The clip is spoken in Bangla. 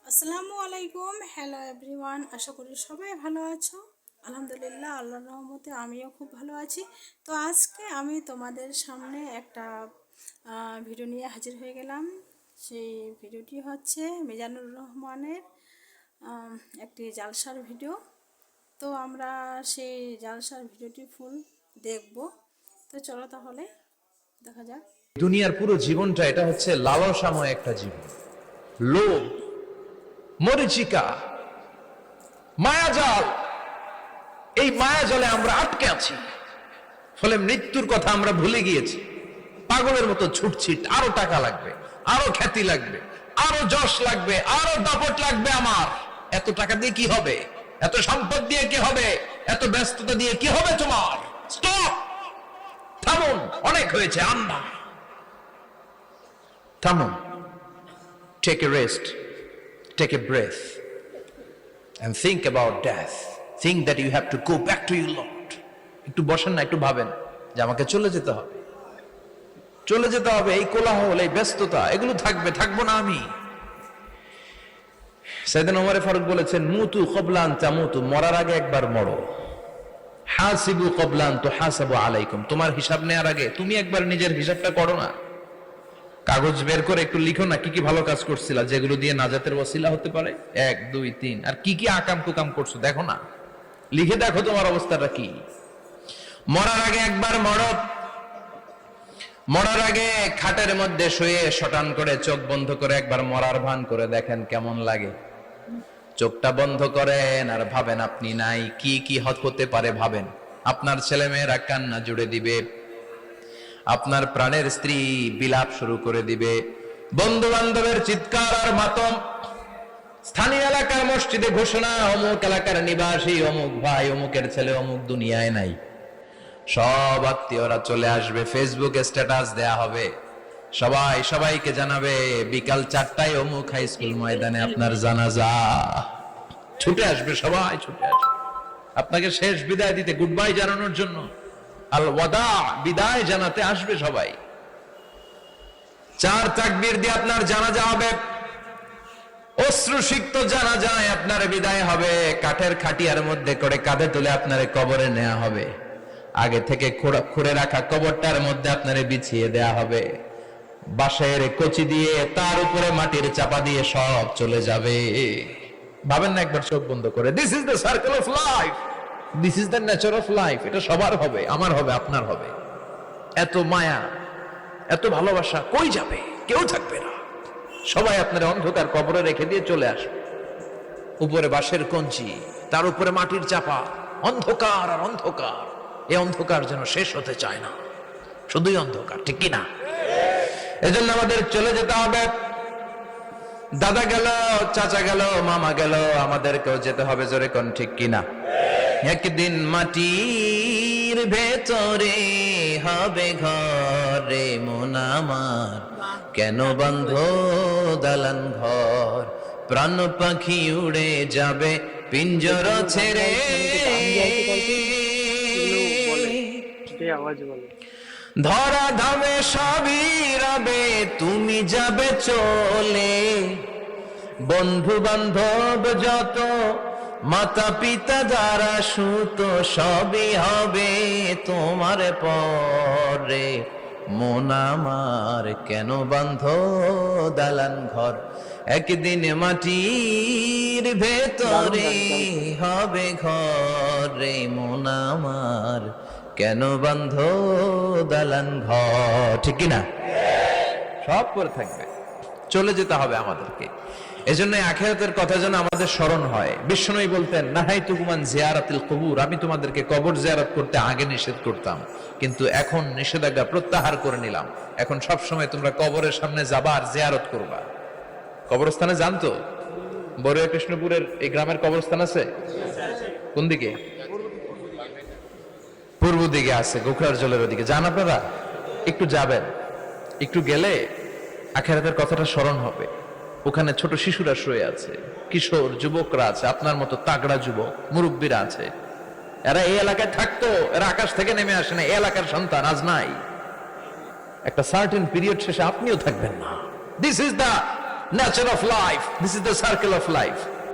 আসসালামু আলাইকুম। হ্যালো এভরিওয়ান, আশা করি সবাই ভালো আছো। আলহামদুলিল্লাহ, আল্লাহর রহমতে আমিও খুব ভালো আছি। তো আজকে আমি তোমাদের সামনে একটা ভিডিও নিয়ে হাজির হয়ে গেলাম। সেই ভিডিওটি হচ্ছে মিজানুর রহমানের আহ, একটি জালসার ভিডিও। তো আমরা সেই জালসার ভিডিওটি ফুল দেখব। তো চলো তাহলে দেখা যাক। দুনিয়ার পুরো জীবনটা এটা হচ্ছে লালসাময় একটা জীবন। লোভ, মরিচিকা, মায়াজাল, এই মায়াজালে আমরা আটকে আছি। ফলে মৃত্যুর কথা আমরা ভুলে গিয়েছি। পাগলের মতো ছুটছি, আরো টাকা লাগবে, আরো খ্যাতি লাগবে, আরো যশ লাগবে, আরো দাপট লাগবে। আমার এত টাকা দিয়ে কি হবে? এত সম্পদ দিয়ে কি হবে? এত ব্যস্ততা দিয়ে কি হবে? তোমার স্টপ, থামুন, অনেক হয়েছে। আন্না, থামুন, take a rest, take a breath, and think about death. Think that you have to go back to your Lord. একটু বসেন না, একটু ভাবেন যে আমাকে চলে যেতে হবে, চলে যেতে হবে। এই কোলাহল, এই ব্যস্ততা, এগুলো থাকবে, থাকবো না আমি। সাইয়েদনা ওমর ফারুক বলেছেন, মুতু ক্বাবলা আন তামুতু, মরার আগে একবার মরো। হাসিবু ক্বাবলা আন তুহাসাবু আলাইকুম, তোমার হিসাব নেওয়ার আগে তুমি একবার নিজের হিসাবটা করো না। কাগজ বের করে একটু লিখো না কি কি ভালো কাজ করছিলা, যেগুলো দিয়ে নাজাতের ওসিলা হতে পারে। 1 2 3, আর কি কি আকাম কুকাম করছো দেখো না, লিখে দেখো তোমার অবস্থাটা কি। মরার আগে একবার মরো। মরার আগে খাটের মধ্যে শুয়ে শটান করে চোখ বন্ধ করে একবার মরার ভান করে দেখেন কেমন লাগে। চোখটা বন্ধ করেন আর ভাবেন আপনি নাই, কি কি হতে পারে ভাবেন। আপনার ছেলে মেয়েরা কান্না জুড়ে দিবে, আপনার প্রাণের স্ত্রী বিলাপ শুরু করে দিবে, বন্ধু বান্ধবের চিৎকার আর মাতম, স্থানীয় এলাকার মসজিদে ঘোষণা, অমুক এলাকার নিবাসী অমুক ভাই অমুকের ছেলে অমুক দুনিয়ায় নাই। সব আত্মীয়রা চলে আসবে, ফেসবুকে স্ট্যাটাস দেয়া হবে, সবাই সবাইকে জানাবে বিকাল 4টায় অমুক হাই স্কুল ময়দানে আপনার জানাজা। ছুটে আসবে, সবাই ছুটে আসবে আপনাকে শেষ বিদায় দিতে, গুড বাই জানানোর জন্য, আল ওয়াদা, বিদায় জানাতে আসবে সবাই। 4 তাকবীর দিয়ে আপনার জানাজা হবে, অশ্রুসিক্ত জানাজায় আপনার বিদায় হবে। কাঠের খাটিয়ার মধ্যে করে কাঁধে তুলে আপনার কবরে নেওয়া হবে। আগে থেকে খুঁড়ে রাখা কবরটার মধ্যে আপনারে বিছিয়ে দেয়া হবে। বাঁশের কচি দিয়ে তার উপরে মাটির চাপা দিয়ে সব চলে যাবে। ভাবেন না একবার চোখ বন্ধ করে, this is the circle of life, this is the nature of life. এটা সবার হবে, আমার হবে, আপনার হবে। এত মায়া, এত ভালোবাসা কই যাবে? কেউ থাকবে না, সবাই আপনার অন্ধকার কবরে রেখে দিয়ে চলে আসবে। উপরে বাঁশের কঞ্চি, তার উপরে মাটির চাপা, অন্ধকার আর অন্ধকার। এই অন্ধকার যেন শেষ হতে চায় না, শুধুই অন্ধকার, ঠিক কিনা? এজন্য আমাদের চলে যেতে হবে। দাদা গেল, চাচা গেল, মামা গেল, আমাদেরকেও যেতে হবে। জোরে কোন ঠিক কিনা? একদিন মাটির ভেতরে হবে ঘরে মন আমার, কেন বন্ধ দালান ঘর, প্রাণ পাখি উড়ে যাবে পিঞ্জর ছেড়ে। ধরা ধামে সবই রবে, তুমি যাবে চলে। বন্ধু বান্ধব যত, মাতা পিতা যারা সুত, সবই হবে তোমার পরে। মন আমার কেন বন্ধ দালান ঘর, একদিন মাটির ভেতরে হবে ঘরে মন আমার, কেন বন্ধ দালান ঘর, ঠিক কিনা? সব করে থাকবে, চলে যেতে হবে আমাদেরকে। এজন্য আখিরাতের কথা যেন আমাদের স্মরণ হয়। বিশ্বনবী বলতেন, নাহাইতুকুমান জিয়ারাতিল কবুর, আমি তোমাদেরকে কবর জিয়ারত করতে আগে নিষেধ করতাম, কিন্তু এখন নিষেধাজ্ঞা প্রত্যাহার করে নিলাম। এখন সব সময় তোমরা কবরের সামনে যাবা আর জিয়ারত করবা। কবরস্থানে জানতো বড়ুয়া কৃষ্ণপুরের এই গ্রামের কবরস্থান আছে কোন দিকে? পূর্ব দিকে আছে, গোখরার জলের ওদিকে। যান আপনারা, একটু যাবেন, একটু গেলে আখিরাতের কথাটা স্মরণ হবে। ওখানে ছোট শিশুরা শুয়ে আছে, কিশোর যুবকরা আছে, আপনার মতো তাগড়া যুবক মুরব্বীরা আছে। এরা এই এলাকায় থাকতো, এরা আকাশ থেকে নেমে আসে না, এই এলাকার সন্তান আজ নাই। একটা সার্টেন পিরিয়ড শেষে আপনিও থাকবেন না। This is the nature of life. This is the circle of life.